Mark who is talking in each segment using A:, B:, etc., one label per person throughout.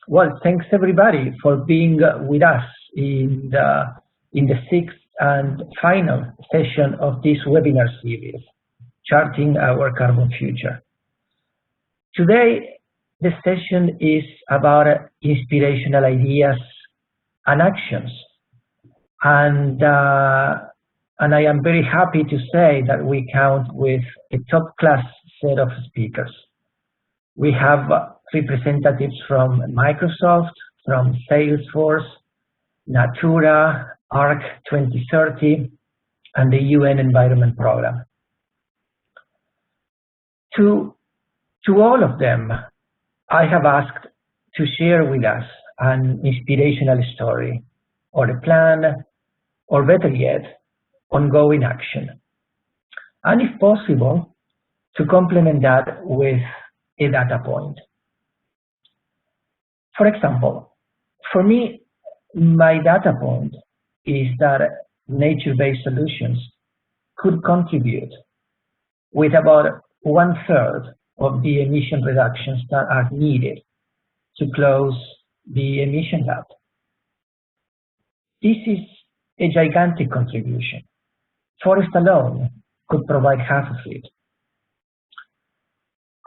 A: Well, thanks everybody for being with us in the sixth and final session of this webinar series, Charting Our Carbon Future. Today, the session is about inspirational ideas and actions. And I am very happy to say that we count with a top-class set of speakers. We have representatives from Microsoft, from Salesforce, Natura, ARC 2030, and the UN Environment Program. To all of them, I have asked to share with us an inspirational story, or a plan, or better yet, ongoing action. And if possible, to complement that with a data point. For example, for me, my data point is that nature-based solutions could contribute with about 1/3 of the emission reductions that are needed to close the emission gap. This is a gigantic contribution. Forest alone could provide half of it.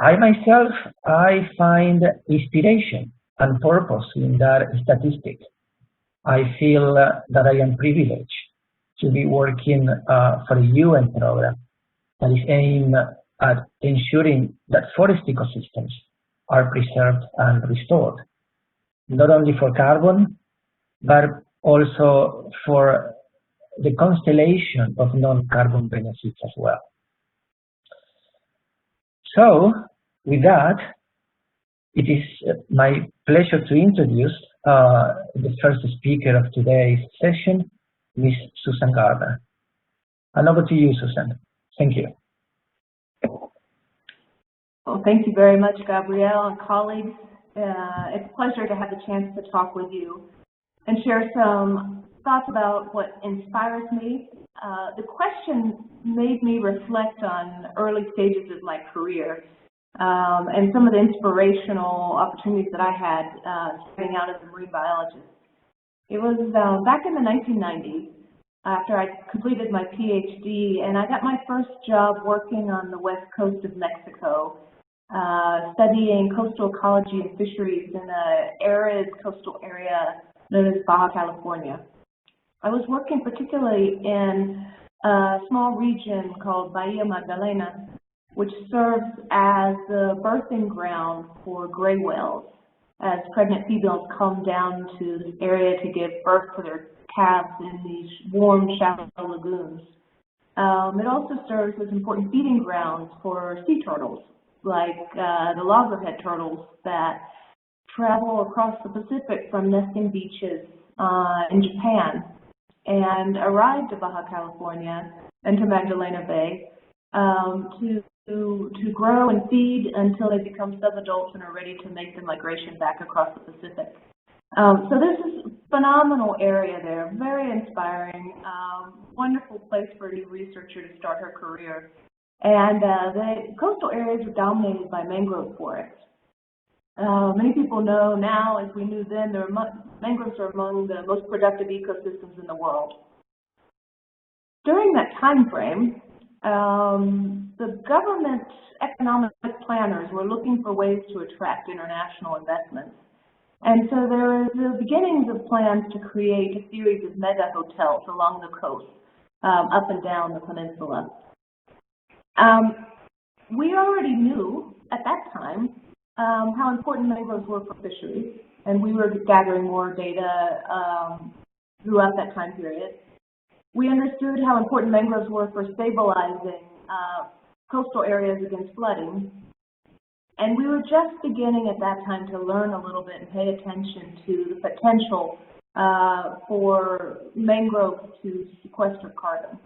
A: I myself, I find inspiration and purpose in that statistic. I feel that I am privileged to be working for a UN program that is aimed at ensuring that forest ecosystems are preserved and restored, not only for carbon, but also for the constellation of non-carbon benefits as well. So, with that, it is my pleasure to introduce the first speaker of today's session, Ms. Susan Gardner. And over to you, Susan. Thank you.
B: Well, thank you very much, Gabriel and colleagues. It's a pleasure to have the chance to talk with you and share some thoughts about what inspires me. The question made me reflect on early stages of my career and some of the inspirational opportunities that I had starting out as a marine biologist. It was back in the 1990s after I completed my PhD, and I got my first job working on the west coast of Mexico, studying coastal ecology and fisheries in an arid coastal area known as Baja California. I was working particularly in a small region called Bahia Magdalena, which serves as the birthing ground for gray whales, as pregnant females come down to this area to give birth to their calves in these warm, shallow lagoons. It also serves as important feeding grounds for sea turtles, like the loggerhead turtles that travel across the Pacific from nesting beaches in Japan and arrive to Baja California and to Magdalena Bay to grow and feed until they become subadults and are ready to make the migration back across the Pacific. So this is a phenomenal area there, very inspiring, wonderful place for a new researcher to start her career. And the coastal areas are dominated by mangrove forests. Many people know now, as we knew then, mangroves are among the most productive ecosystems in the world. During that time frame, the government economic planners were looking for ways to attract international investments. And so there were the beginnings of plans to create a series of mega hotels along the coast, up and down the peninsula. We already knew at that time how important mangroves were for fisheries, and we were gathering more data throughout that time period. We understood how important mangroves were for stabilizing coastal areas against flooding, and we were just beginning at that time to learn a little bit and pay attention to the potential for mangroves to sequester carbon.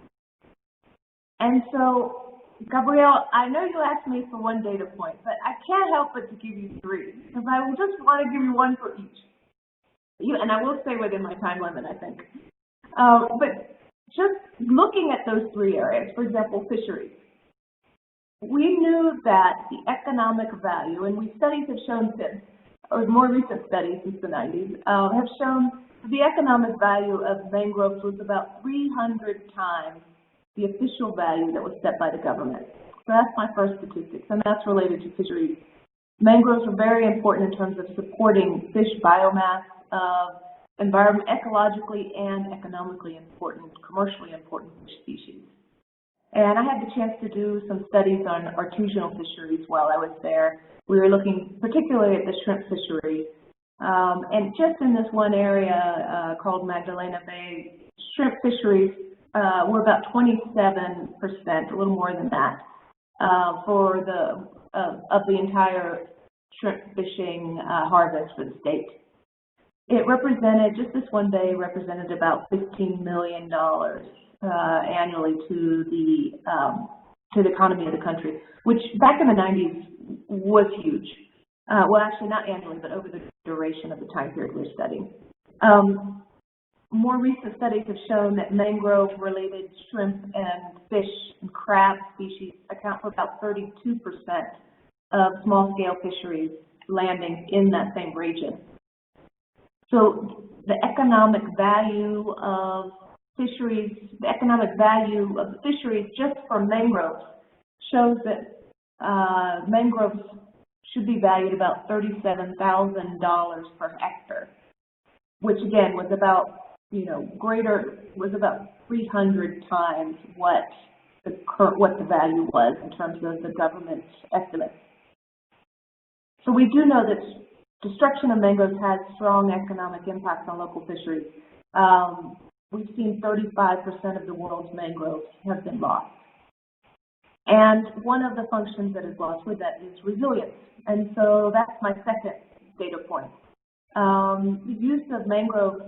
B: And so, Gabriel, I know you asked me for one data point, but I can't help but to give you three, because I will just want to give you one for each. And I will stay within my time limit, I think. But just looking at those three areas, for example, fisheries, we knew that the economic value, and studies have shown this, or more recent studies since the 90s, have shown the economic value of mangroves was about 300 times the official value that was set by the government. So that's my first statistics, and that's related to fisheries. Mangroves are very important in terms of supporting fish biomass, ecologically and economically important, commercially important fish species. And I had the chance to do some studies on artisanal fisheries while I was there. We were looking particularly at the shrimp fishery. And just in this one area called Magdalena Bay, shrimp fisheries were about 27%, a little more than that, for of the entire shrimp fishing harvest for the state. It represented, just this one bay represented about $15 million annually to the economy of the country, which back in the 90s was huge. Well, actually not annually, but over the duration of the time period we're studying. More recent studies have shown that mangrove-related shrimp and fish and crab species account for about 32% of small-scale fisheries landing in that same region. So the economic value of fisheries, the economic value of the fisheries just for mangroves shows that mangroves should be valued about $37,000 per hectare, which again was about, was about 300 times what the value was in terms of the government's estimates. So we do know that destruction of mangroves has strong economic impacts on local fisheries. We've seen 35% of the world's mangroves have been lost. And one of the functions that is lost with that is resilience. And so that's my second data point. The use of mangroves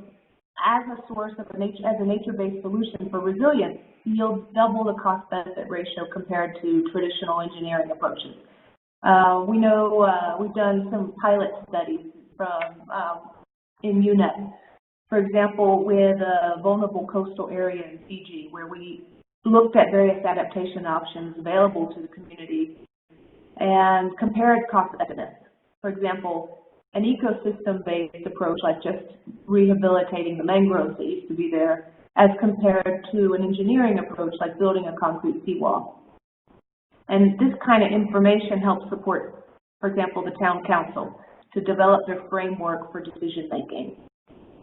B: as a source of as a nature-based solution for resilience yields double the cost-benefit ratio compared to traditional engineering approaches. We know we've done some pilot studies in UNEP, for example, with a vulnerable coastal area in Fiji, where we looked at various adaptation options available to the community and compared cost effectiveness. For example, an ecosystem-based approach, like just rehabilitating the mangroves that used to be there, as compared to an engineering approach, like building a concrete seawall. And this kind of information helps support, for example, the town council to develop their framework for decision-making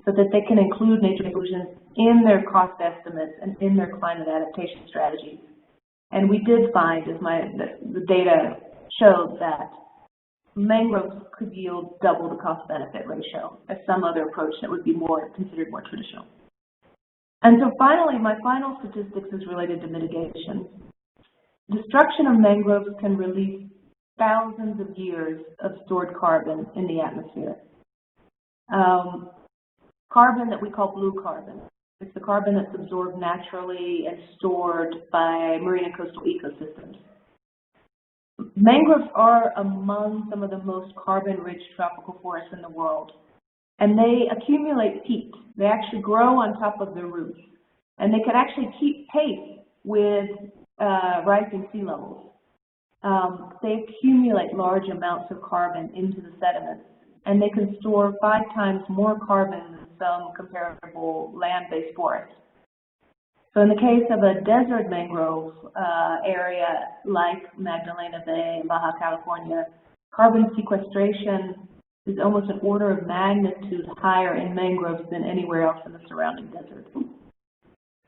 B: so that they can include nature inclusions in their cost estimates and in their climate adaptation strategies. And we did find, as the data showed, that mangroves could yield double the cost-benefit ratio as some other approach that would be considered more traditional. And so finally, my final statistics is related to mitigation. Destruction of mangroves can release thousands of years of stored carbon in the atmosphere. Carbon that we call blue carbon. It's the carbon that's absorbed naturally and stored by marine and coastal ecosystems. Mangroves are among some of the most carbon-rich tropical forests in the world, and they accumulate peat. They actually grow on top of their roots, and they can actually keep pace with rising sea levels. They accumulate large amounts of carbon into the sediments, and they can store 5 times more carbon than some comparable land-based forests. So in the case of a desert mangrove area like Magdalena Bay in Baja California, carbon sequestration is almost an order of magnitude higher in mangroves than anywhere else in the surrounding desert.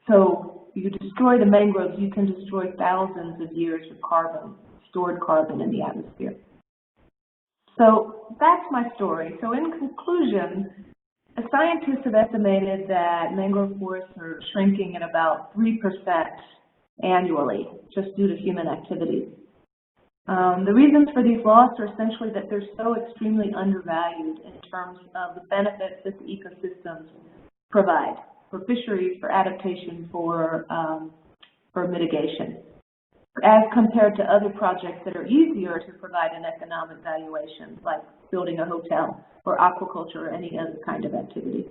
B: So you destroy the mangroves, you can destroy thousands of years of carbon, stored carbon in the atmosphere. So that's my story. So in conclusion, scientists have estimated that mangrove forests are shrinking at about 3% annually, just due to human activity. The reasons for these losses are essentially that they're so extremely undervalued in terms of the benefits that the ecosystems provide for fisheries, for adaptation, for mitigation, as compared to other projects that are easier to provide an economic valuation, like building a hotel or aquaculture or any other kind of activity.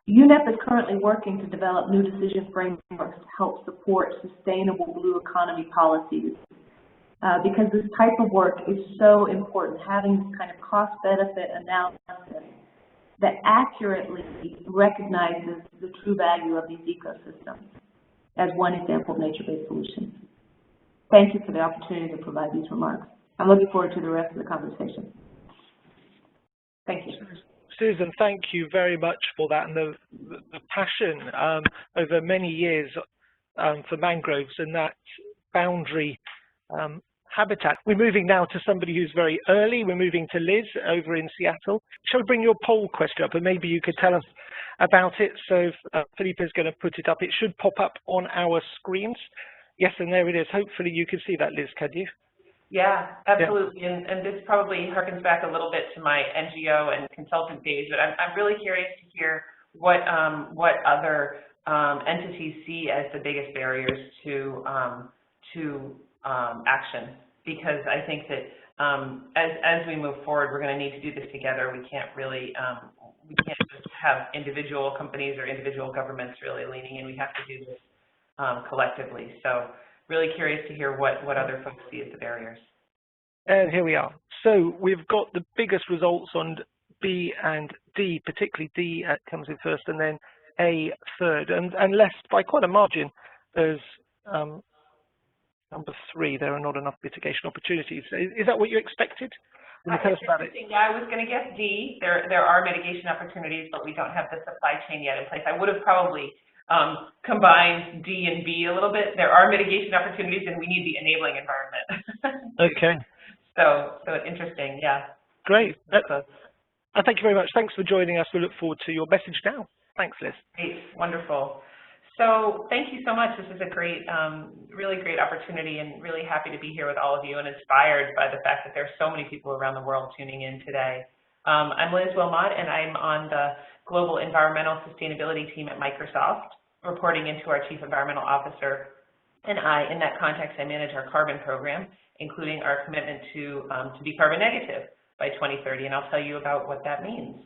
B: UNEP is currently working to develop new decision frameworks to help support sustainable blue economy policies because this type of work is so important, having this kind of cost-benefit analysis that accurately recognizes the true value of these ecosystems as one example of nature-based solutions. Thank you for the opportunity to provide these remarks. I'm looking forward to the rest of the conversation. Thank you.
C: Susan, thank you very much for that, and the passion over many years for mangroves and that boundary habitat. We're moving now to somebody who's very early. We're moving to Liz over in Seattle. Shall we bring your poll question up, and maybe you could tell us about it? So Felipe is going to put it up. It should pop up on our screens. Yes, and there it is. Hopefully you can see that, Liz, can you?
D: Yeah, absolutely. Yeah. And this probably harkens back a little bit to my NGO and consultant days, but I'm really curious to hear what other entities see as the biggest barriers to action, because I think that as we move forward, we're going to need to do this together. We can't really we can't just have individual companies or individual governments really leaning in. We have to do this collectively. So really curious to hear what other folks see as the barriers.
C: And here we are. So we've got the biggest results on B and D, particularly D comes in first and then A third, and left by quite a margin. There's number 3, there are not enough mitigation opportunities. Is that what you expected? Can you tell us about it?
D: Yeah, I was going to guess D. There are mitigation opportunities, but we don't have the supply chain yet in place. I would have probably combined D and B a little bit. There are mitigation opportunities, and we need the enabling environment.
C: Okay.
D: So interesting, yeah.
C: Great. Thank you very much. Thanks for joining us. We look forward to your message now. Thanks, Liz.
D: Great, wonderful. So thank you so much. This is a great, really great opportunity, and really happy to be here with all of you and inspired by the fact that there are so many people around the world tuning in today. I'm Liz Willmott, and I'm on the Global Environmental Sustainability team at Microsoft, reporting into our Chief Environmental Officer. And in that context, I manage our carbon program, including our commitment to be carbon negative by 2030, and I'll tell you about what that means.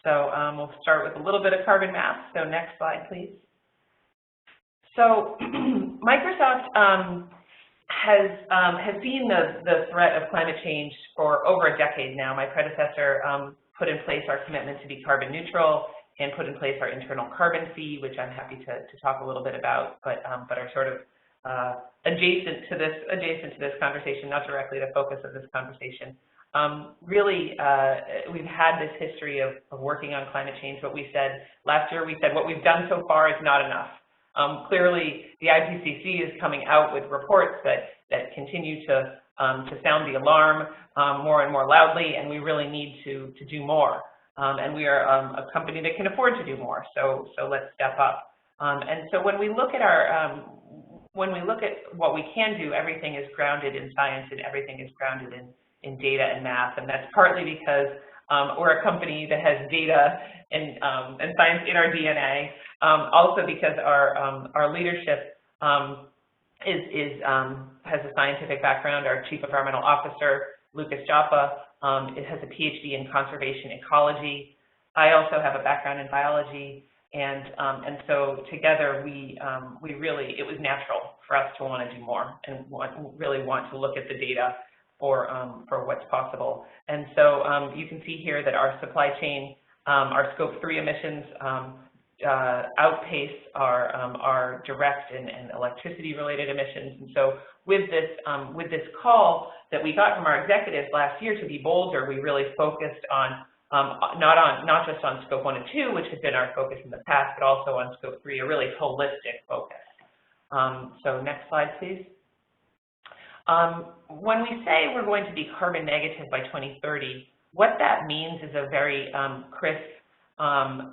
D: So we'll start with a little bit of carbon math. So next slide, please. So Microsoft has seen the threat of climate change for over a decade now. My predecessor put in place our commitment to be carbon neutral and put in place our internal carbon fee, which I'm happy to talk a little bit about, but are sort of adjacent to this conversation, not directly the focus of this conversation. Really, we've had this history of working on climate change. What we said last year, we said what we've done so far is not enough. Clearly, the IPCC is coming out with reports that continue to sound the alarm more and more loudly, and we really need to do more. And we are a company that can afford to do more. So let's step up. And so when we look at what we can do, everything is grounded in science and everything is grounded in data and math. And that's partly because we're a company that has data and science in our DNA. Also because our leadership has a scientific background. Our Chief Environmental Officer, Lucas Joppa, has a PhD in conservation ecology. I also have a background in biology, and so together we really, it was natural for us to want to do more and really want to look at the data for what's possible. And so you can see here that our supply chain, our Scope 3 emissions outpace our direct and electricity-related emissions. And so with this call that we got from our executives last year to be bolder, we really focused on not just on Scope 1 and 2, which has been our focus in the past, but also on Scope 3, a really holistic focus. So next slide, please. When we say we're going to be carbon negative by 2030, what that means is a very crisp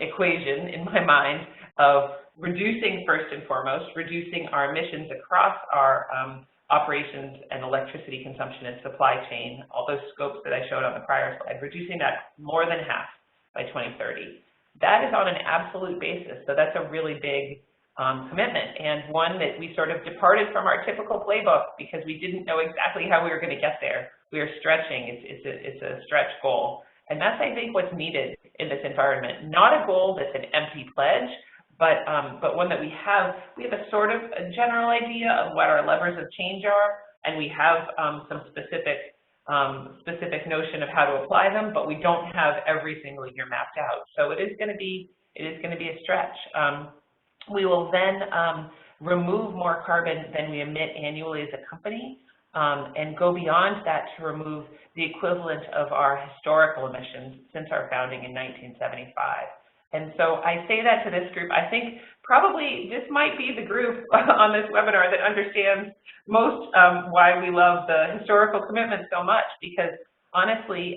D: equation in my mind of reducing, first and foremost, reducing our emissions across our operations and electricity consumption and supply chain, all those scopes that I showed on the prior slide, reducing that more than half by 2030. That is on an absolute basis, so that's a really big commitment, and one that we sort of departed from our typical playbook because we didn't know exactly how we were going to get there. We are stretching. It's a stretch goal, and that's, I think, what's needed in this environment. Not a goal that's an empty pledge, but one that we have a sort of a general idea of what our levers of change are, and we have some specific notion of how to apply them, but we don't have every single year mapped out. So it is going to be a stretch. We will then remove more carbon than we emit annually as a company, and go beyond that to remove the equivalent of our historical emissions since our founding in 1975. And so I say that to this group. I think probably this might be the group on this webinar that understands most why we love the historical commitment so much, because honestly,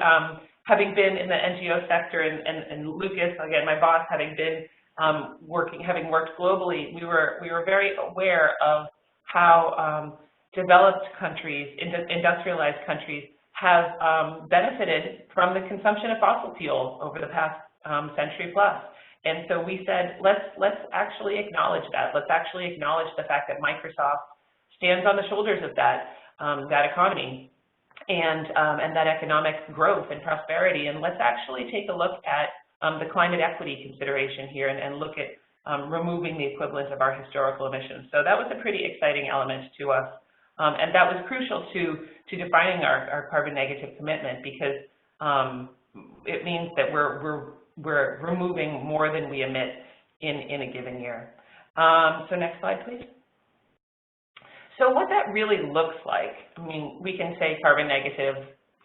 D: having been in the NGO sector, and Lucas, again, my boss, having been having worked globally, we were very aware of how developed countries, industrialized countries, have benefited from the consumption of fossil fuel over the past century plus. And so we said, let's actually acknowledge that. Let's actually acknowledge the fact that Microsoft stands on the shoulders of that economy and that economic growth and prosperity. And let's actually take a look at the climate equity consideration here and look at removing the equivalent of our historical emissions. So that was a pretty exciting element to us. And that was crucial to defining our carbon negative commitment, because it means that we're removing more than we emit in a given year. So next slide, please. So what that really looks like, I mean, we can say carbon negative,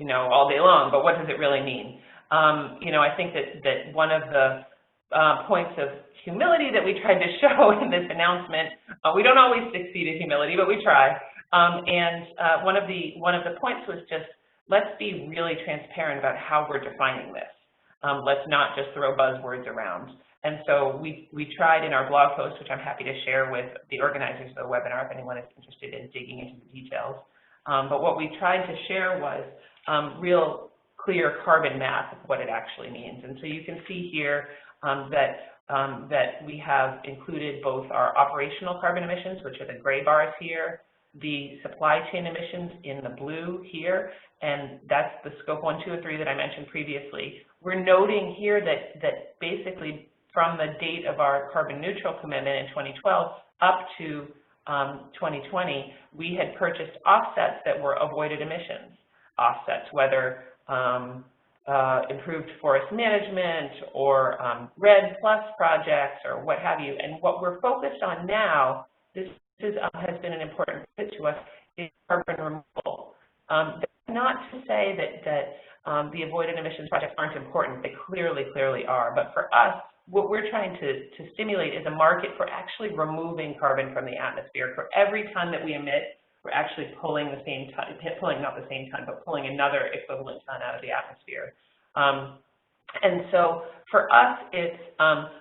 D: all day long, but what does it really mean? I think that one of the points of humility that we tried to show in this announcement, we don't always succeed at humility, but we try. One of the points was just, let's be really transparent about how we're defining this. Let's not just throw buzzwords around. And so we tried in our blog post, which I'm happy to share with the organizers of the webinar if anyone is interested in digging into the details. But what we tried to share was real clear carbon math of what it actually means. And so you can see here that we have included both our operational carbon emissions, which are the gray bars here, the supply chain emissions in the blue here, and that's the scope 1, 2, and 3 that I mentioned previously. We're noting here that basically from the date of our carbon neutral commitment in 2012 up to 2020, we had purchased offsets that were avoided emissions offsets, whether improved forest management or RED Plus projects or what have you. And what we're focused on now, this has been an important fit to us, is carbon removal. That's not to say that the avoided emissions projects aren't important. They clearly are. But for us, what we're trying to stimulate is a market for actually removing carbon from the atmosphere. For every ton that we emit, we're actually pulling the same ton, not the same ton, but pulling another equivalent ton out of the atmosphere. And so for us, it's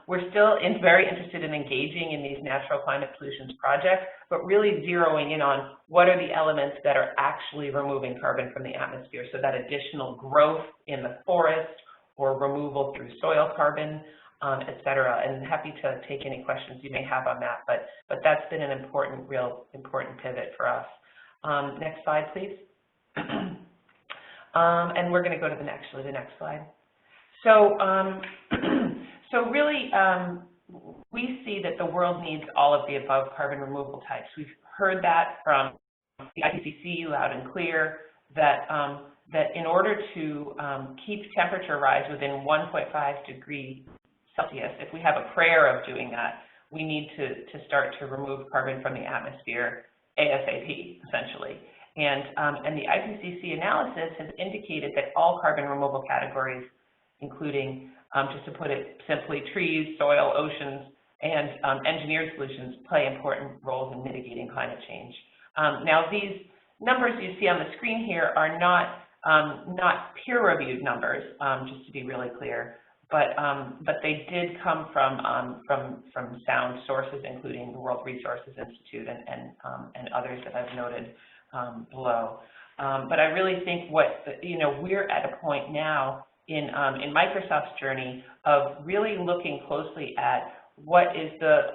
D: we're still very interested in engaging in these natural climate solutions projects, but really zeroing in on what are the elements that are actually removing carbon from the atmosphere. So that additional growth in the forest or removal through soil carbon, et cetera. And happy to take any questions you may have on that. But that's been an important, real important pivot for us. Next slide, please. And we're going to go to the next slide. So, so really, we see that the world needs all of the above carbon removal types. We've heard that from the IPCC loud and clear, that that in order to keep temperature rise within 1.5 degrees Celsius, if we have a prayer of doing that, we need to start to remove carbon from the atmosphere ASAP, essentially. And the IPCC analysis has indicated that all carbon removal categories, including, just to put it simply, trees, soil, oceans, and engineered solutions, play important roles in mitigating climate change. Now, these numbers you see on the screen here are not peer-reviewed numbers, just to be really clear, but they did come from sound sources, including the World Resources Institute and others that I've noted below. But I really think we're at a point now in Microsoft's journey of really looking closely at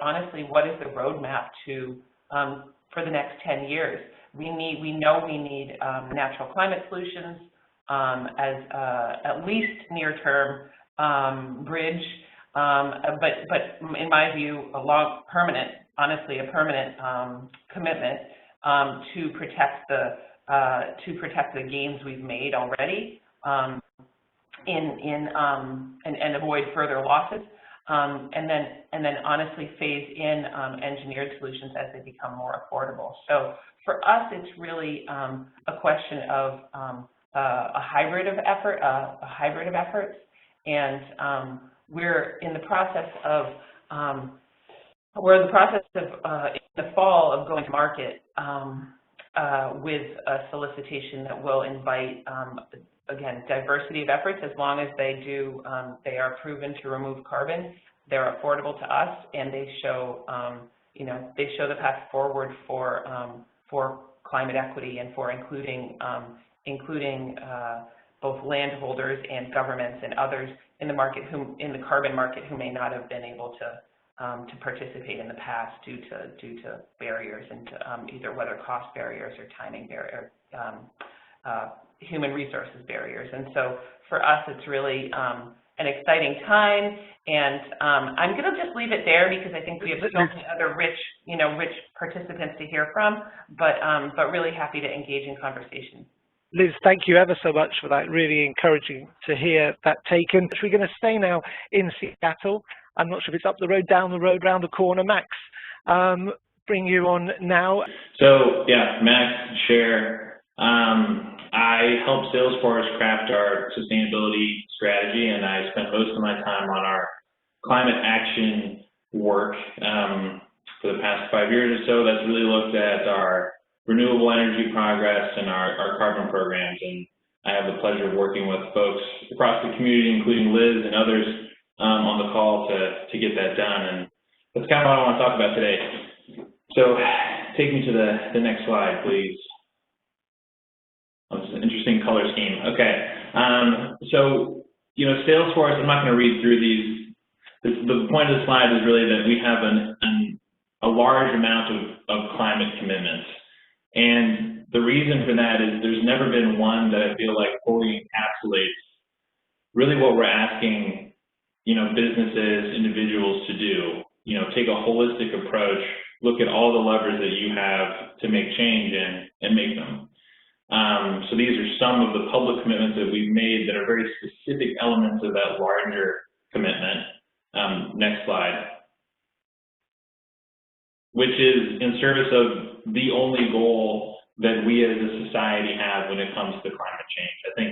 D: honestly, what is the roadmap to for the next 10 years. We know we need natural climate solutions as at least near-term bridge, but in my view, a permanent commitment. to protect the gains we've made already and avoid further losses, and then honestly phase in engineered solutions as they become more affordable. So for us, it's really a question of a hybrid of efforts, and we're in the process of in the fall of going to market with a solicitation that will invite again, diversity of efforts, as long as they are proven to remove carbon, they're affordable to us, and they show they show the path forward for climate equity and for including both landholders and governments and others in the market in the carbon market who may not have been able to participate in the past due to barriers and either whether cost barriers or timing barrier, human resources barriers. And so for us, it's really an exciting time. And I'm going to just leave it there because I think we have so many other rich participants to hear from. But really happy to engage in conversation.
C: Liz, thank you ever so much for that. Really encouraging to hear that taken. We're going to stay now in Seattle. I'm not sure if it's up the road, down the road, round the corner. Max, bring you on now.
E: So, yeah, Max, Scher. I help Salesforce craft our sustainability strategy, and I spent most of my time on our climate action work for the past 5 years or so. That's really looked at our renewable energy progress and our carbon programs, and I have the pleasure of working with folks across the community, including Liz and others on the call to get that done, and that's kind of what I want to talk about today. So take me to the next slide, please. Oh, this is an interesting color scheme. Okay, so Salesforce, I'm not going to read through these. The point of the slide is really that we have a large amount of climate commitments. And the reason for that is there's never been one that I feel like fully encapsulates really what we're asking, businesses, individuals to do. Take a holistic approach, look at all the levers that you have to make change and make them. So these are some of the public commitments that we've made that are very specific elements of that larger commitment. Next slide. Which is in service of the only goal that we as a society have when it comes to climate change. I think,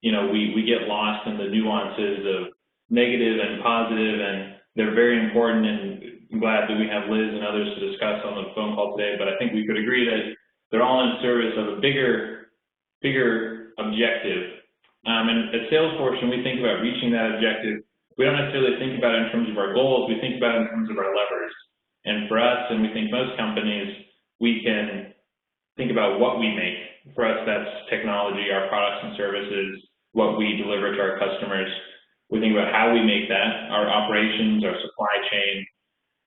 E: we get lost in the nuances of negative and positive, and they're very important, and I'm glad that we have Liz and others to discuss on the phone call today, but I think we could agree that they're all in service of a bigger objective. And at Salesforce, when we think about reaching that objective, we don't necessarily think about it in terms of our goals, we think about it in terms of our levers. And for us, and we think most companies, we can think about what we make. For us, that's technology, our products and services, what we deliver to our customers. We think about how we make that, our operations, our supply chain,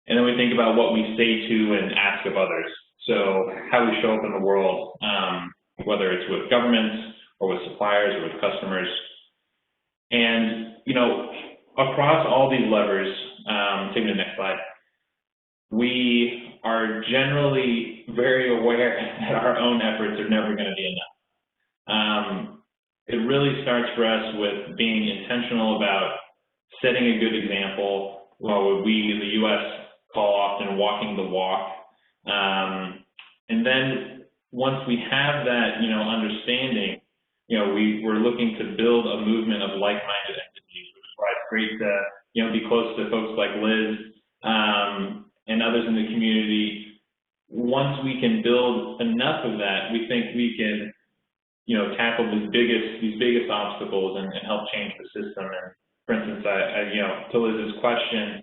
E: and then we think about what we say to and ask of others. So how we show up in the world, whether it's with governments or with suppliers or with customers. And, across all these levers, take me to the next slide. We are generally very aware that our own efforts are never going to be enough. It really starts for us with being intentional about setting a good example, what we in the U.S. call often walking the walk. And then once we have that, understanding, we're looking to build a movement of like-minded entities, which is why it's great to, be close to folks like Liz, and others in the community. Once we can build enough of that, we think we can, tackle these biggest obstacles and help change the system. And for instance, to Liz's question,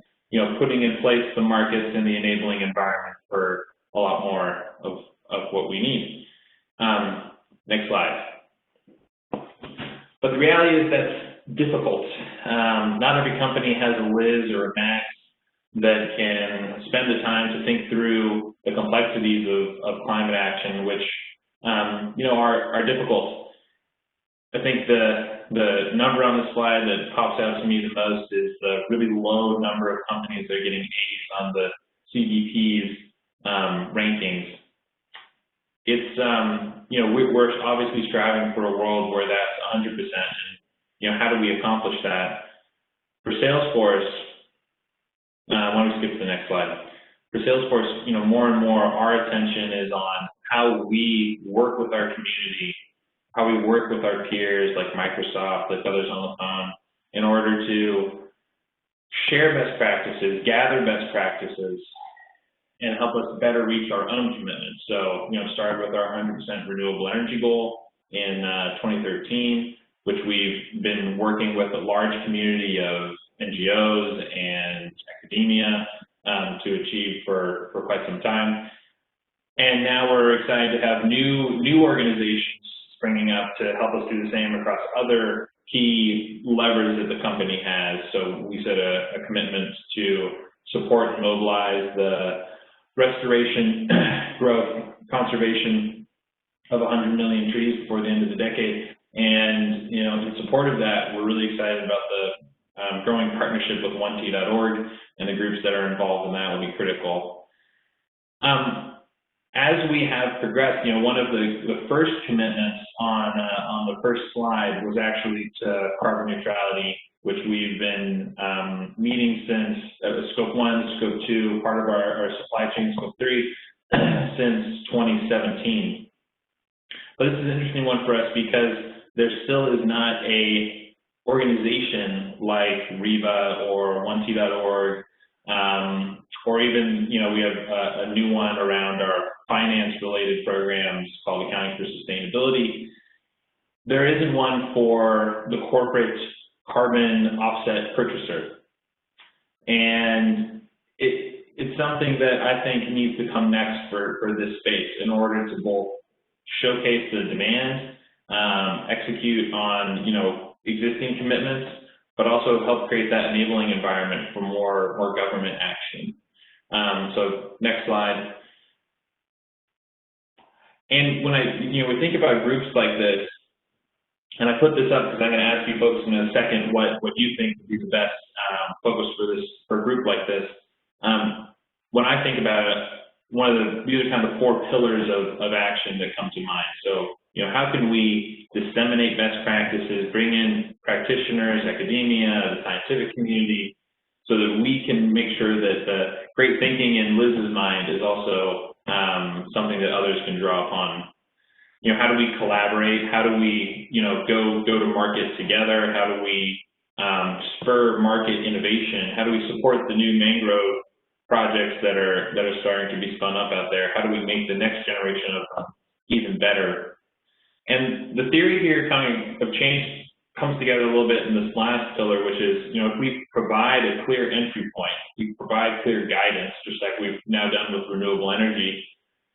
E: putting in place the markets and the enabling environment for a lot more of what we need. Next slide. But the reality is that's difficult. Not every company has a Liz or a Max that can spend the time to think through the complexities of climate action, which are difficult. I think the number on the slide that pops out to me the most is the really low number of companies that are getting A's on the CDP's rankings. it's, you know, we're obviously striving for a world where that's 100%. And, you know, how do we accomplish that? For Salesforce, why don't we skip to the next slide? For Salesforce, you know, more and more our attention is on how we work with our community, how we work with our peers like Microsoft, like others on the phone, in order to share best practices, gather best practices, and help us better reach our own commitments. So, you know, started with our 100% renewable energy goal in 2013, which we've been working with a large community of NGOs and academia to achieve for quite some time. And now we're excited to have new organizations springing up to help us do the same across other key levers that the company has. So we set a commitment to support and mobilize the restoration, growth, conservation of 100 million trees before the end of the decade. And, you know, in support of that, we're really excited about the growing partnership with 1T.org, and the groups that are involved in that will be critical. As we have progressed, you know, one of the first commitments on the first slide was actually to carbon neutrality, which we've been meeting since Scope 1, Scope 2, part of our supply chain, Scope 3, since 2017. But this is an interesting one for us because there still is not a organization like REBA or 1T.org, or even, you know, we have a new one around our finance-related programs called Accounting for Sustainability. There isn't one for the corporate carbon offset purchaser. And it's something that I think needs to come next for this space in order to both showcase the demand, execute on, you know, existing commitments, but also help create that enabling environment for more government action. So next slide. And when we think about groups like this, and I put this up because I'm going to ask you folks in a second what you think would be the best focus for a group like this. When I think about it, these are kind of the 4 pillars of action that come to mind. So, you know, how can we disseminate best practices, bring in practitioners, academia, the scientific community, so that we can make sure that the great thinking in Liz's mind is also something that others can draw upon. You know, how do we collaborate? How do we, you know, go to market together? How do we spur market innovation? How do we support the new mangrove projects that are starting to be spun up out there? How do we make the next generation of them even better? And the theory here of change comes together a little bit in this last pillar, which is, you know, if we provide a clear entry point, we provide clear guidance, just like we've now done with renewable energy,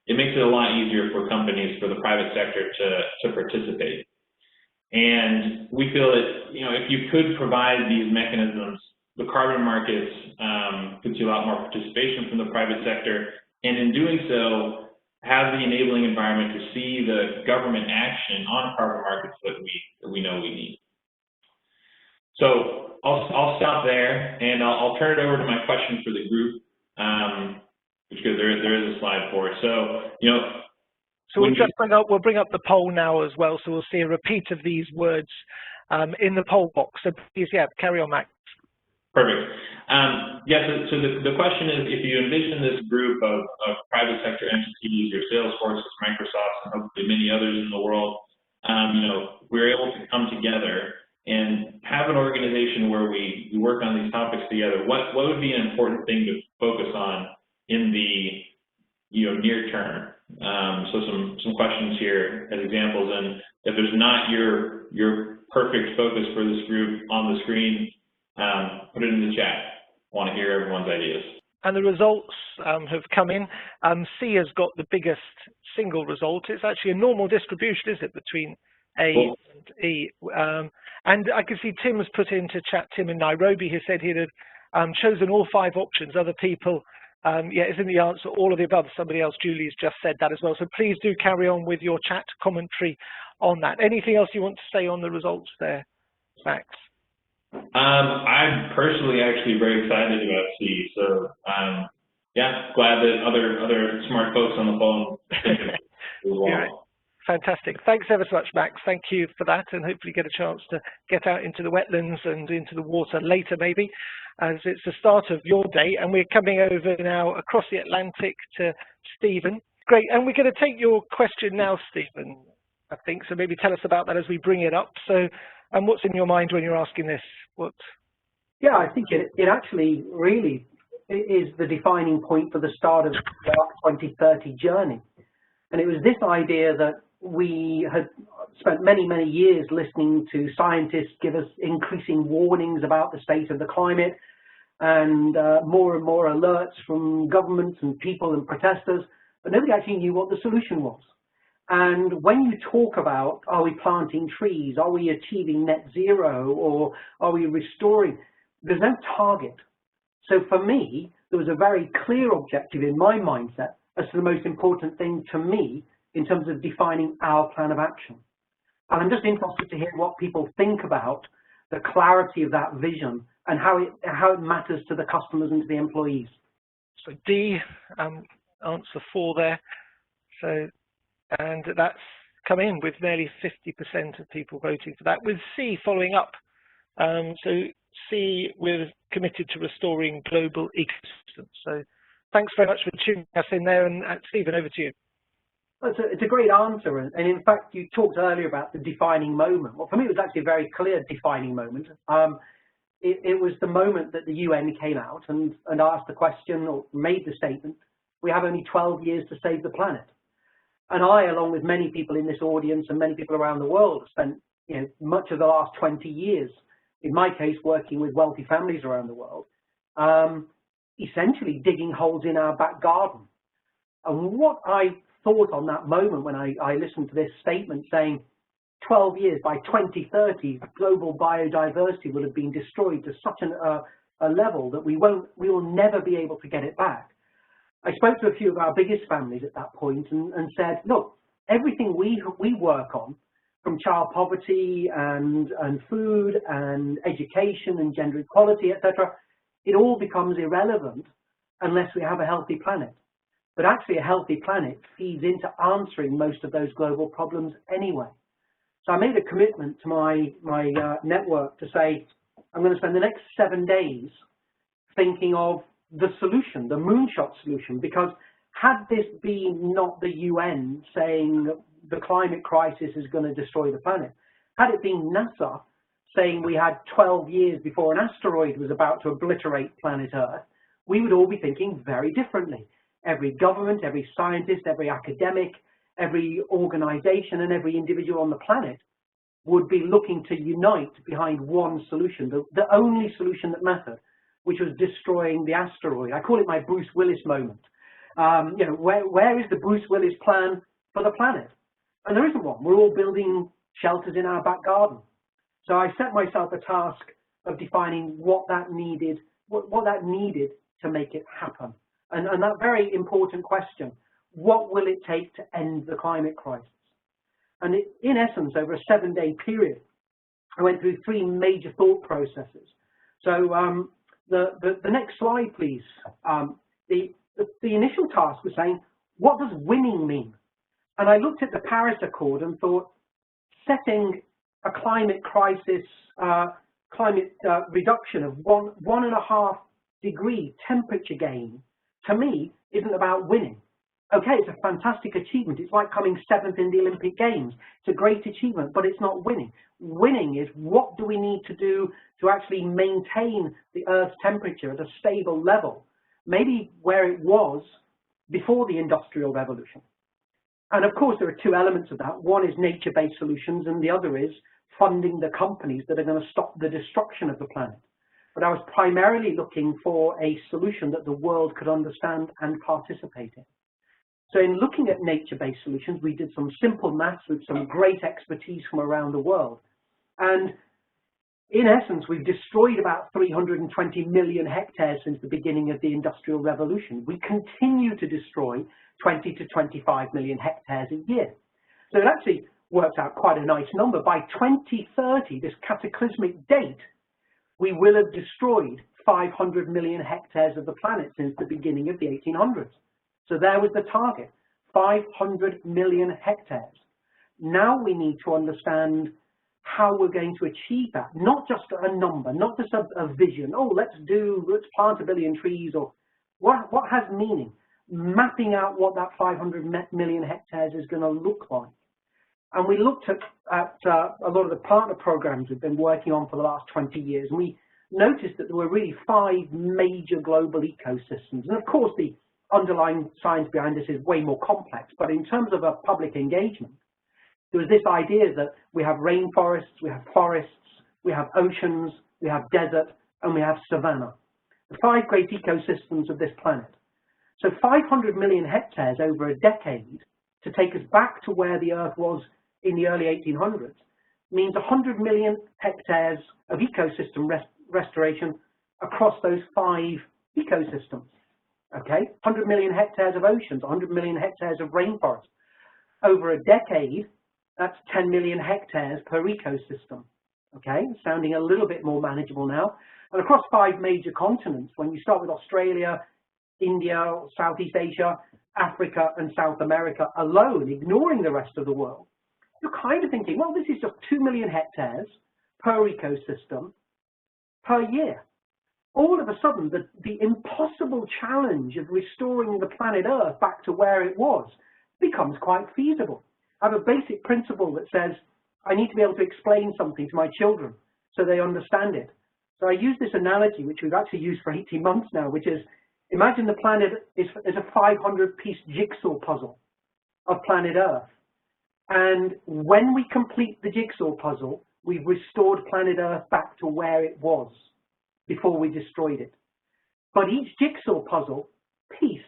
E: it makes it a lot easier for companies, for the private sector to participate. And we feel that, you know, if you could provide these mechanisms, the carbon markets could see a lot more participation from the private sector, and in doing so, have the enabling environment to see the government action on carbon markets that we know we need. So I'll stop there, and I'll turn it over to my question for the group, which there is a slide for it. So, you know.
C: So we'll bring up the poll now as well, so we'll see a repeat of these words in the poll box. So please, yeah, carry on, Max.
E: Perfect. So the question is, if you envision this group of private sector entities, your Salesforce, Microsoft, and hopefully many others in the world, you know, we're able to come together and have an organization where we work on these topics together. What would be an important thing to focus on in the, you know, near term? So some questions here as examples, and if there's not your perfect focus for this group on the screen, put it in the chat. I want to hear everyone's ideas.
C: And the results have come in. C has got the biggest single result. It's actually a normal distribution, is it, between A and E? And I can see Tim has put into chat, Tim in Nairobi, he said he'd have chosen all 5 options. Other people, yeah, isn't the answer all of the above? Somebody else, Julie's just said that as well. So please do carry on with your chat commentary on that. Anything else you want to say on the results there, Max?
E: I'm personally actually very excited about C. So yeah, glad that other smart folks on the phone think
C: Yeah. Fantastic. Thanks ever so much, Max. Thank you for that, and hopefully get a chance to get out into the wetlands and into the water later, maybe, as it's the start of your day. And we're coming over now across the Atlantic to Stephen. Great. And we're going to take your question now, Stephen, I think. So maybe tell us about that as we bring it up. So, and what's in your mind when you're asking this? What?
F: Yeah, I think it actually really is the defining point for the start of our 2030 journey. And it was this idea that we had spent many, many years listening to scientists give us increasing warnings about the state of the climate, and more alerts from governments and people and protesters, but nobody actually knew what the solution was. And when you talk about, are we planting trees, are we achieving net zero, or are we restoring, there's no target. So for me, there was a very clear objective in my mindset as to the most important thing to me in terms of defining our plan of action. And I'm just interested to hear what people think about the clarity of that vision and how it matters to the customers and to the employees.
C: So D, answer 4 there. So, and that's come in with nearly 50% of people voting for that, with C following up. So C, we're committed to restoring global ecosystems. So thanks very much for tuning us in there, and Stephen, over to you.
F: It's a great answer, and in fact, you talked earlier about the defining moment. Well, for me, it was actually a very clear defining moment. It was the moment that the UN came out and asked the question, or made the statement, we have only 12 years to save the planet. And I, along with many people in this audience and many people around the world, have spent much of the last 20 years, in my case, working with wealthy families around the world, essentially digging holes in our back garden. And what I thought on that moment when I listened to this statement saying 12 years, by 2030, global biodiversity will have been destroyed to such a level that we will never be able to get it back. I spoke to a few of our biggest families at that point and said, look, everything we work on, from child poverty and food and education and gender equality, etc., it all becomes irrelevant unless we have a healthy planet. But actually, a healthy planet feeds into answering most of those global problems anyway. So I made a commitment to my network to say, I'm going to spend the next 7 days thinking of the solution, the moonshot solution, because had this been not the UN saying the climate crisis is going to destroy the planet, had it been NASA saying we had 12 years before an asteroid was about to obliterate planet Earth, we would all be thinking very differently. Every government, every scientist, every academic, every organization, and every individual on the planet would be looking to unite behind one solution, the only solution that mattered, which was destroying the asteroid. I call it my Bruce Willis moment. Where is the Bruce Willis plan for the planet? And there isn't one. We're all building shelters in our back garden. So I set myself a task of defining what that needed to make it happen. And that very important question, what will it take to end the climate crisis? And in essence, over a 7-day period, I went through 3 major thought processes. So the next slide, please. The initial task was saying, what does winning mean? And I looked at the Paris Accord and thought, setting a climate crisis, climate reduction of 1.5 degree temperature gain, to me, isn't about winning. Okay, it's a fantastic achievement. It's like coming 7th in the Olympic Games. It's a great achievement, but it's not winning. Winning is, what do we need to do to actually maintain the Earth's temperature at a stable level, maybe where it was before the Industrial Revolution. And of course, there are 2 elements of that. One is nature-based solutions, and the other is funding the companies that are going to stop the destruction of the planet. But I was primarily looking for a solution that the world could understand and participate in. So in looking at nature-based solutions, we did some simple maths with some great expertise from around the world. And in essence, we've destroyed about 320 million hectares since the beginning of the Industrial Revolution. We continue to destroy 20 to 25 million hectares a year. So it actually works out quite a nice number. By 2030, this cataclysmic date, we will have destroyed 500 million hectares of the planet since the beginning of the 1800s. So there was the target, 500 million hectares. Now we need to understand how we're going to achieve that. Not just a number, not just a vision. Oh, let's plant 1 billion trees, or what has meaning? Mapping out what that 500 million hectares is going to look like. And we looked at a lot of the partner programs we've been working on for the last 20 years, and we noticed that there were really 5 major global ecosystems. And of course, the underlying science behind this is way more complex, but in terms of a public engagement, there was this idea that we have rainforests, we have forests, we have oceans, we have desert, and we have savanna. The 5 great ecosystems of this planet. So 500 million hectares over a decade to take us back to where the Earth was in the early 1800s means 100 million hectares of ecosystem restoration across those 5 ecosystems. Okay, 100 million hectares of oceans, 100 million hectares of rainforest. Over a decade, that's 10 million hectares per ecosystem. Okay, sounding a little bit more manageable now. And across 5 major continents, when you start with Australia, India, Southeast Asia, Africa, and South America alone, ignoring the rest of the world, you're kind of thinking, well, this is just 2 million hectares per ecosystem per year. All of a sudden, the impossible challenge of restoring the planet Earth back to where it was becomes quite feasible. I have a basic principle that says I need to be able to explain something to my children so they understand it. So I use this analogy, which we've actually used for 18 months now, which is, imagine the planet is a 500-piece jigsaw puzzle of planet Earth. And when we complete the jigsaw puzzle, we've restored planet Earth back to where it was before we destroyed it. But each jigsaw puzzle piece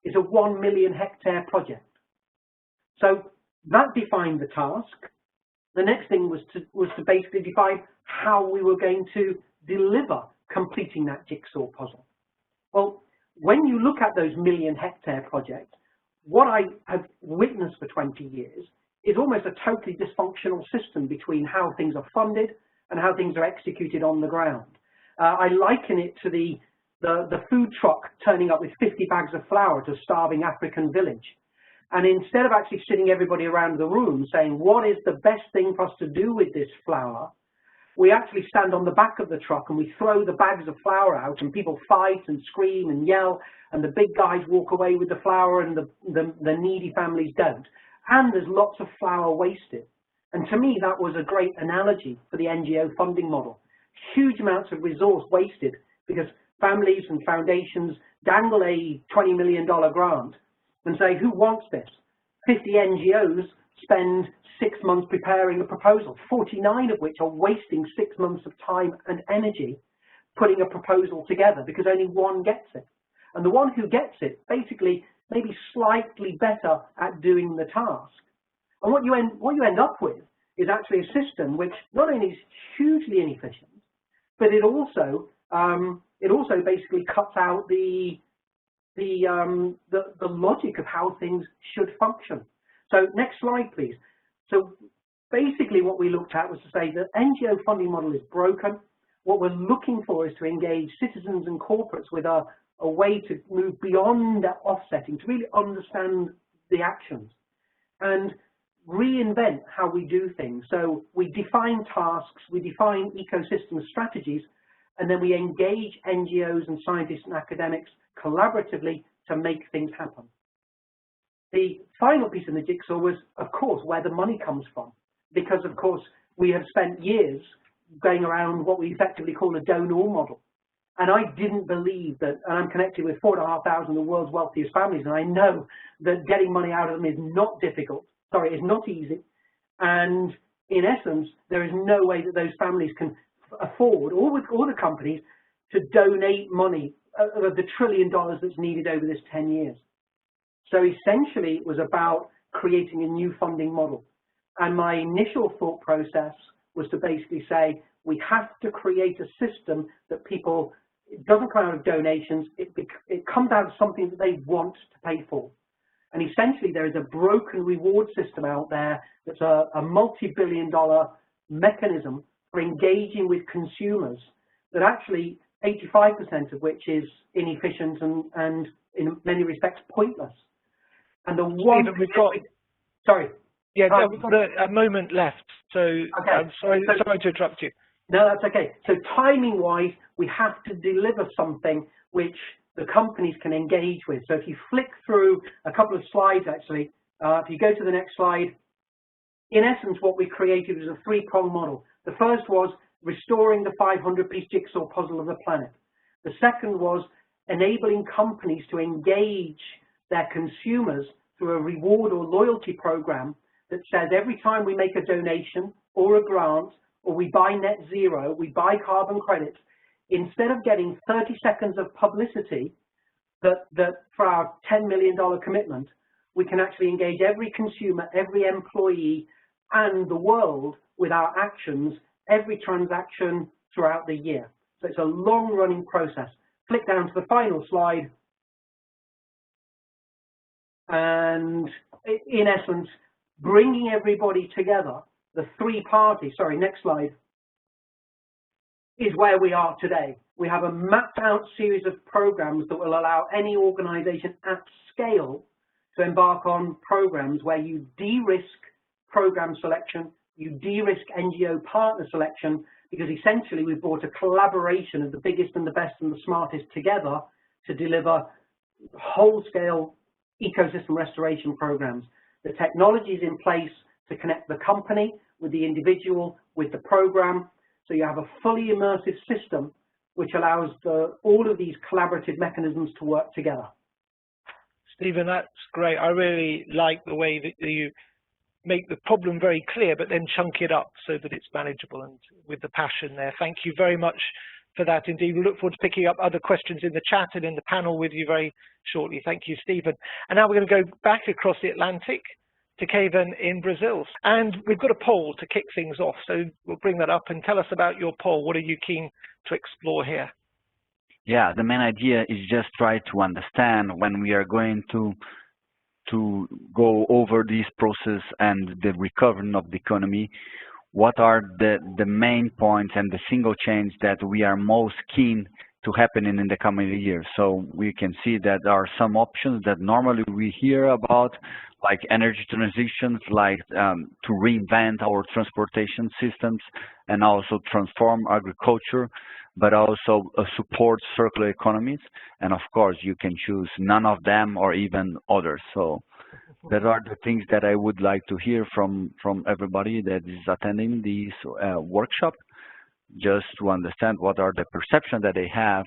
F: is a 1 million hectare project. So that defined the task. The next thing was to basically define how we were going to deliver completing that jigsaw puzzle. Well, when you look at those 1 million hectare projects, what I have witnessed for 20 years is almost a totally dysfunctional system between how things are funded and how things are executed on the ground. I liken it to the food truck turning up with 50 bags of flour to a starving African village. And instead of actually sitting everybody around the room saying, what is the best thing for us to do with this flour? We actually stand on the back of the truck and we throw the bags of flour out, and people fight and scream and yell, and the big guys walk away with the flour and the needy families don't. And there's lots of flour wasted. And to me, that was a great analogy for the NGO funding model. Huge amounts of resource wasted because families and foundations dangle a $20 million grant and say, who wants this? 50 NGOs spend 6 months preparing a proposal, 49 of which are wasting 6 months of time and energy putting a proposal together because only one gets it. And the one who gets it basically may be slightly better at doing the task. And what you end up with is actually a system which not only is hugely inefficient, but it also basically cuts out the logic of how things should function. So next slide, please. So basically what we looked at was to say that NGO funding model is broken. What we're looking for is to engage citizens and corporates with a way to move beyond that offsetting, to really understand the actions and reinvent how we do things. So we define tasks, we define ecosystem strategies, and then we engage NGOs and scientists and academics collaboratively to make things happen. The final piece in the jigsaw was, of course, where the money comes from, because, of course, we have spent years going around what we effectively call a donor model. And I didn't believe that, and I'm connected with 4,500 of the world's wealthiest families, and I know that getting money out of them is not difficult, is not easy. And in essence, there is no way that those families can afford, or with all the companies, to donate money of the $1 trillion that's needed over this 10 years. So essentially, it was about creating a new funding model. And my initial thought process was to basically say, we have to create a system that people, it doesn't come out of donations, it comes out of something that they want to pay for. And essentially, there is a broken reward system out there that's a multi-billion-dollar mechanism for engaging with consumers that actually 85% of which is inefficient and in many respects pointless. And the one...
C: Stephen, we've got...
F: Sorry.
C: Yeah, no, we've got a moment left, so okay. I'm sorry to interrupt you.
F: No, that's okay. So timing-wise, we have to deliver something which the companies can engage with. So if you flick through a couple of slides, actually, if you go to the next slide, in essence, what we created was a three-prong model. The first was restoring the 500-piece jigsaw puzzle of the planet. The second was enabling companies to engage their consumers through a reward or loyalty program that says every time we make a donation or a grant or we buy net zero, we buy carbon credits, instead of getting 30 seconds of publicity that for our $10 million commitment, we can actually engage every consumer, every employee, and the world with our actions, every transaction throughout the year. So it's a long-running process. Click down to the final slide. And in essence, bringing everybody together, the three parties, sorry, next slide, is where we are today. We have a mapped out series of programs that will allow any organization at scale to embark on programs where you de-risk program selection, you de-risk NGO partner selection, because essentially we've brought a collaboration of the biggest and the best and the smartest together to deliver whole-scale ecosystem restoration programs. The technology is in place to connect the company with the individual, with the program, so you have a fully immersive system which allows all of these collaborative mechanisms to work together.
C: Stephen, that's great. I really like the way that you make the problem very clear, but then chunk it up so that it's manageable and with the passion there. Thank you very much for that indeed. We look forward to picking up other questions in the chat and in the panel with you very shortly. Thank you, Stephen. And now we're going to go back across the Atlantic to Keyvan in Brazil. And we've got a poll to kick things off. So we'll bring that up and tell us about your poll. What are you keen to explore here?
G: Yeah, the main idea is just try to understand when we are going to go over this process and the recovery of the economy, what are the main points and the single change that we are most keen to happen in the coming years. So we can see that there are some options that normally we hear about, like energy transitions, like to reinvent our transportation systems and also transform agriculture, but also support circular economies. And of course, you can choose none of them or even others. So that are the things that I would like to hear from everybody that is attending this workshop, just to understand what are the perceptions that they have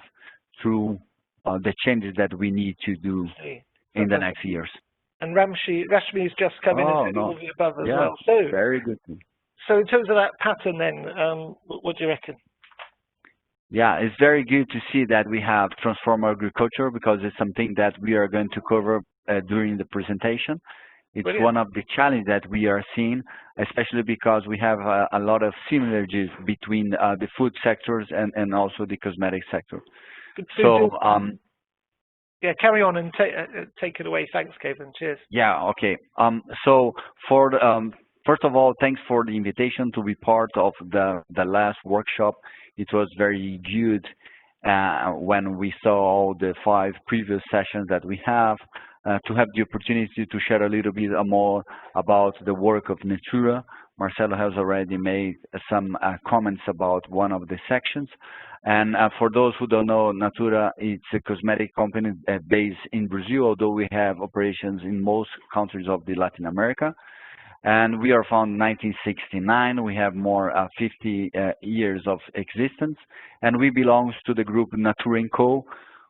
G: through the changes that we need to do in the next years.
C: And Rashmi's just come in and said all the above as well. So,
G: very good.
C: So in terms of that pattern then, what do you reckon?
G: Yeah, it's very good to see that we have transformed agriculture, because it's something that we are going to cover during the presentation. It's Brilliant. One of the challenges that we are seeing, especially because we have a lot of synergies between the food sectors and also the cosmetic sector. So,
C: yeah, carry on and take it away. Thanks, Keyvan. Cheers.
G: Yeah, okay. So for first of all, thanks for the invitation to be part of the last workshop. It was very good when we saw all the 5 previous sessions that we have, to have the opportunity to share a little bit more about the work of Natura. Marcelo has already made some comments about one of the sections. And for those who don't know, Natura, it's a cosmetic company based in Brazil, although we have operations in most countries of Latin America. And we are founded in 1969. We have more 50 years of existence. And we belong to the group Natura & Co.,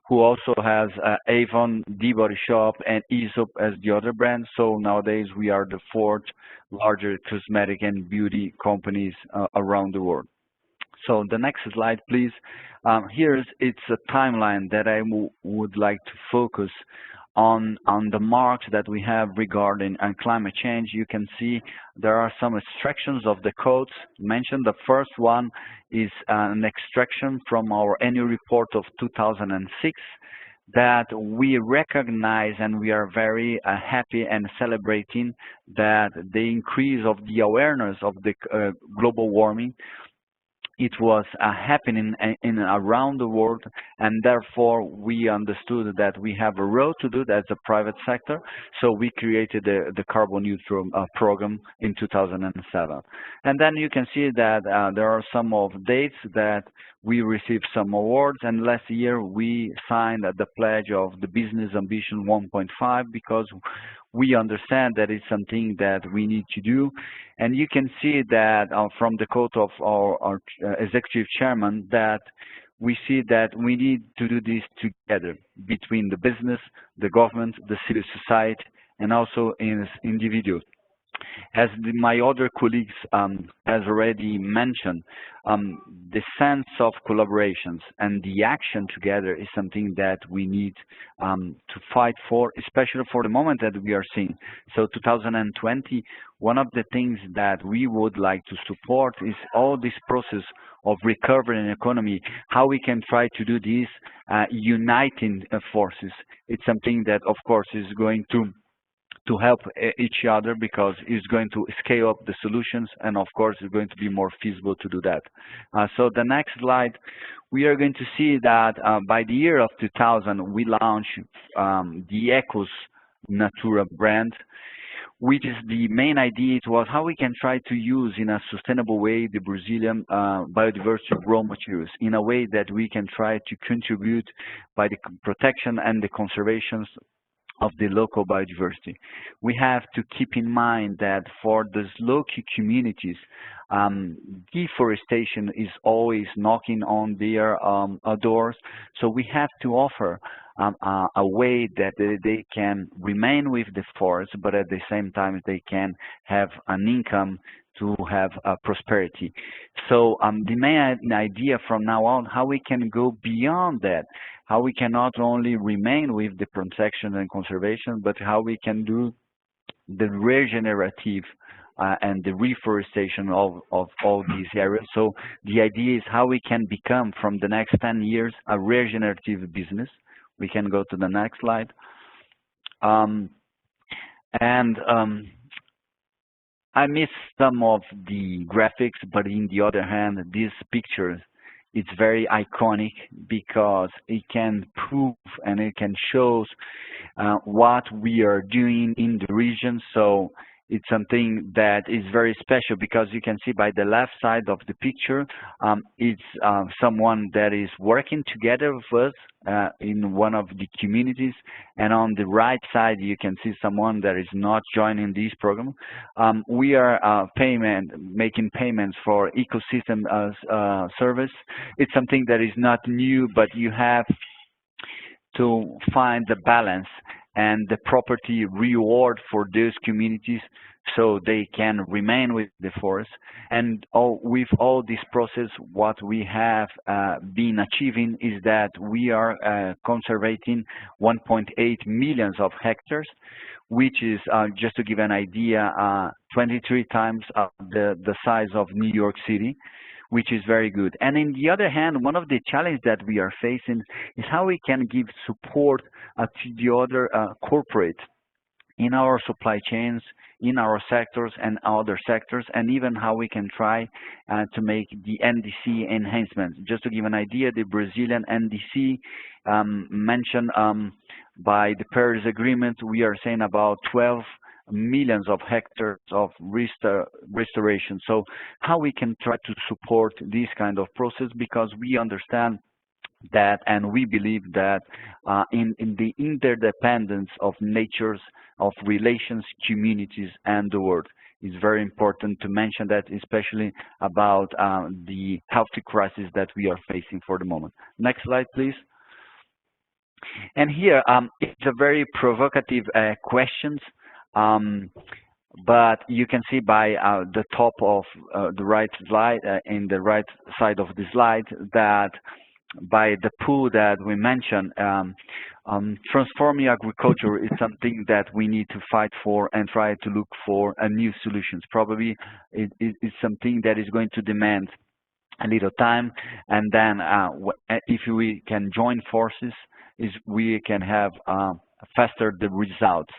G: who also has Avon, The Body Shop, and Aesop as the other brands. So nowadays we are the 4th largest cosmetic and beauty companies around the world. So the next slide, please. It's a timeline that I would like to focus on the marks that we have regarding climate change. You can see there are some extractions of the codes mentioned. The first one is an extraction from our annual report of 2006 that we recognize, and we are very happy and celebrating that the increase of the awareness of the global warming it was happening in around the world, and therefore we understood that we have a role to do as a private sector. So we created the carbon neutral program in 2007. And then you can see that there are some of dates that we received some awards, and last year we signed the pledge of the Business Ambition 1.5 because we understand that it's something that we need to do. And you can see that from the quote of our executive chairman that we see that we need to do this together between the business, the government, the civil society, and also in individuals. As my other colleagues has already mentioned, the sense of collaborations and the action together is something that we need to fight for, especially for the moment that we are seeing. So 2020, one of the things that we would like to support is all this process of recovering the economy, how we can try to do this uniting forces. It's something that, of course, is going to help each other because it's going to scale up the solutions, and of course it's going to be more feasible to do that. So the next slide, we are going to see that by the year of 2000 we launched the Ecos Natura brand, which is the main idea. It was how we can try to use in a sustainable way the Brazilian biodiversity raw materials in a way that we can try to contribute by the protection and the conservation of the local biodiversity. We have to keep in mind that for the local communities, deforestation is always knocking on their doors. So we have to offer a way that they can remain with the forest, but at the same time they can have an income to have prosperity. So the main idea from now on, how we can go beyond that, how we can not only remain with the protection and conservation, but how we can do the regenerative and the reforestation of all these areas. So the idea is how we can become, from the next 10 years, a regenerative business. We can go to the next slide. I missed some of the graphics, but in the other hand, this picture, it's very iconic because it can prove and it can show what we are doing in the region. So it's something that is very special because you can see by the left side of the picture, it's someone that is working together with us in one of the communities. And on the right side, you can see someone that is not joining this program. We are making payments for ecosystem service. It's something that is not new, but you have to find the balance and the property reward for those communities so they can remain with the forest. And with all this process, what we have been achieving is that we are conserving 1.8 million of hectares, which is, just to give an idea, 23 times the size of New York City, which is very good. And in the other hand, one of the challenges that we are facing is how we can give support to the other corporates in our supply chains, in our sectors and other sectors, and even how we can try to make the NDC enhancements. Just to give an idea, the Brazilian NDC mentioned by the Paris Agreement, we are saying about 12 millions of hectares of restoration. So how we can try to support this kind of process, because we understand that and we believe that in the interdependence of natures, of relations, communities, and the world. It's very important to mention that, especially about the health crisis that we are facing for the moment. Next slide, please. And here, it's a very provocative questions. But you can see by the top of the right slide, in the right side of the slide, that by the pool that we mentioned, transforming agriculture is something that we need to fight for and try to look for new solutions. Probably it's something that is going to demand a little time, and then if we can join forces, we can have faster the results.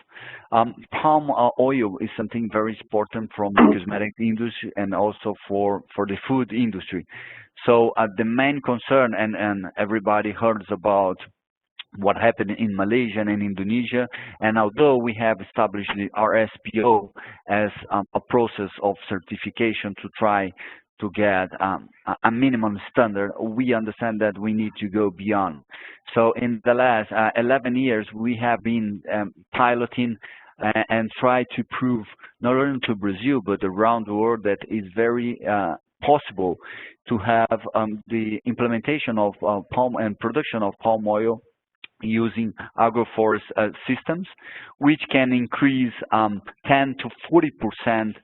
G: Palm oil is something very important from the cosmetic industry and also for the food industry. So the main concern, and everybody heard about what happened in Malaysia and in Indonesia, and although we have established the RSPO as a process of certification to try to get a minimum standard, we understand that we need to go beyond. So in the last 11 years, we have been piloting and try to prove not only to Brazil, but around the world that it's very possible to have the implementation of palm and production of palm oil using agroforest systems, which can increase 10 to 40%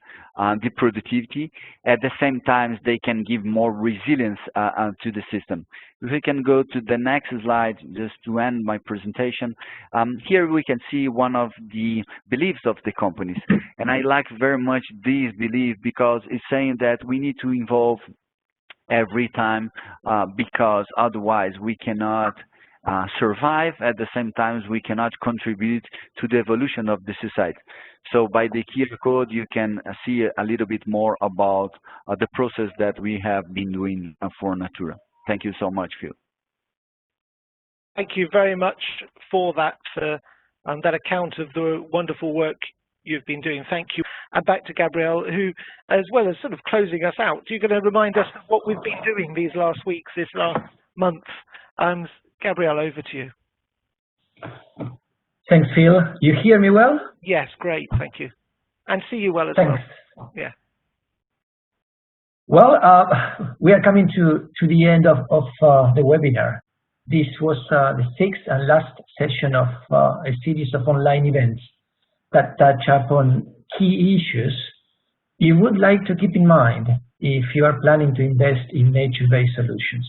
G: the productivity. At the same time, they can give more resilience to the system. If we can go to the next slide, just to end my presentation. Here we can see one of the beliefs of the companies. And I like very much this belief because it's saying that we need to involve every time because otherwise we cannot survive. At the same time, we cannot contribute to the evolution of the society. So by the QR code, you can see a little bit more about the process that we have been doing for Natura. Thank you so much, Phil.
C: Thank you very much for that account of the wonderful work you've been doing. Thank you. And back to Gabriel, who, as well as sort of closing us out, you're going to remind us of what we've been doing these last weeks, this last month. Gabriel, over to you.
A: Thanks, Phil. You hear me well?
C: Yes, great, thank you. And see you well as
A: Thanks.
C: well. Yeah.
A: Well, we are coming to the end of the webinar. This was the sixth and last session of a series of online events that touch upon key issues you would like to keep in mind if you are planning to invest in nature-based solutions,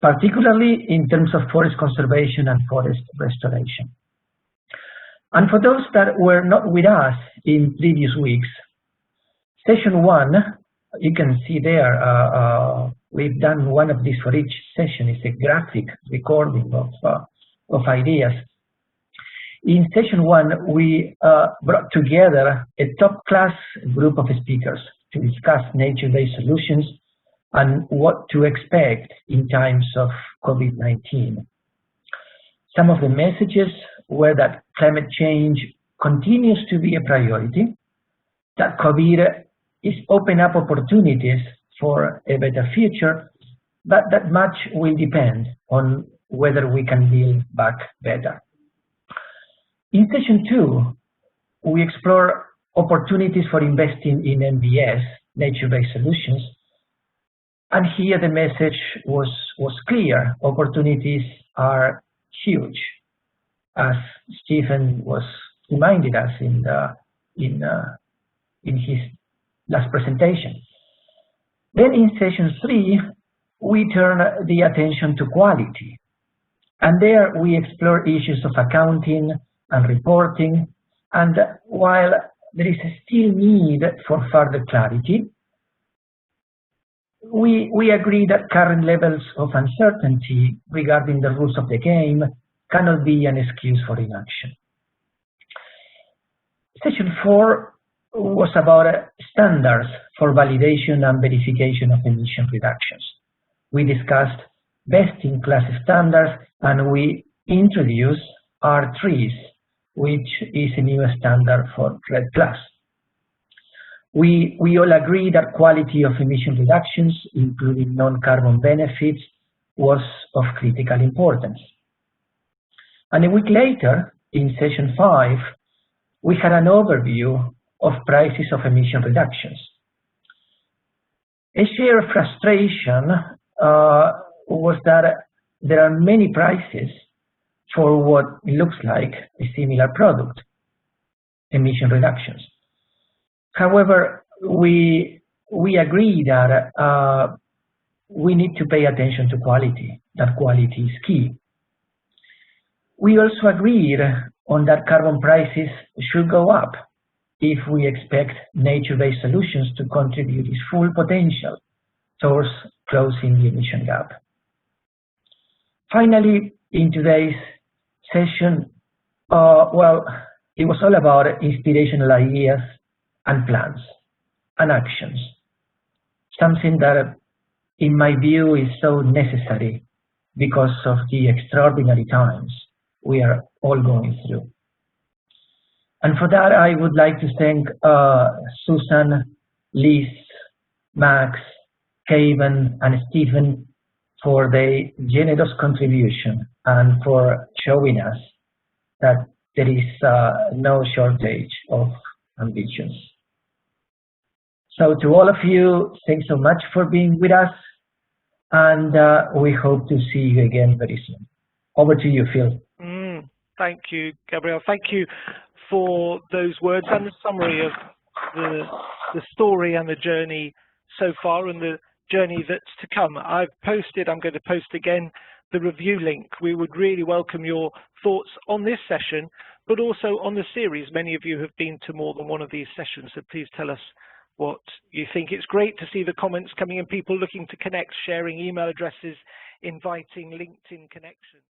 A: particularly in terms of forest conservation and forest restoration. And for those that were not with us in previous weeks, session 1, you can see there, we've done one of these for each session. It's a graphic recording of ideas. In session 1, we brought together a top-class group of speakers to discuss nature-based solutions and what to expect in times of COVID-19. Some of the messages were that climate change continues to be a priority, that COVID is opening up opportunities for a better future, but that much will depend on whether we can build back better. In session 2, we explore opportunities for investing in NBS, nature-based solutions. And here the message was clear. Opportunities are huge, as Stephen was reminded us in his last presentation. Then in session 3, we turn the attention to quality. And there we explore issues of accounting and reporting. And while there is still need for further clarity, we agree that current levels of uncertainty regarding the rules of the game cannot be an excuse for inaction. Session 4 was about standards for validation and verification of emission reductions. We discussed best-in-class standards, and we introduced R3s, which is a new standard for REDD+. We all agree that quality of emission reductions, including non-carbon benefits, was of critical importance. And a week later, in session 5, we had an overview of prices of emission reductions. A share of frustration was that there are many prices for what looks like a similar product, emission reductions. However, we agree that we need to pay attention to quality, that quality is key. We also agreed on that carbon prices should go up if we expect nature-based solutions to contribute its full potential towards closing the emission gap. Finally, in today's session, well, it was all about inspirational ideas and plans and actions, something that, in my view, is so necessary because of the extraordinary times we are all going through. And for that, I would like to thank Susan, Liz, Max, Keyvan, and Stephen for their generous contribution and for showing us that there is no shortage of ambitions. So to all of you, thanks so much for being with us, and we hope to see you again very soon. Over to you, Phil.
C: Thank you, Gabriel. Thank you for those words and the summary of the story and the journey so far and the journey that's to come. I'm going to post again the review link. We would really welcome your thoughts on this session, but also on the series. Many of you have been to more than one of these sessions, so please tell us what you think. It's great to see the comments coming in, people looking to connect, sharing email addresses, inviting LinkedIn connections.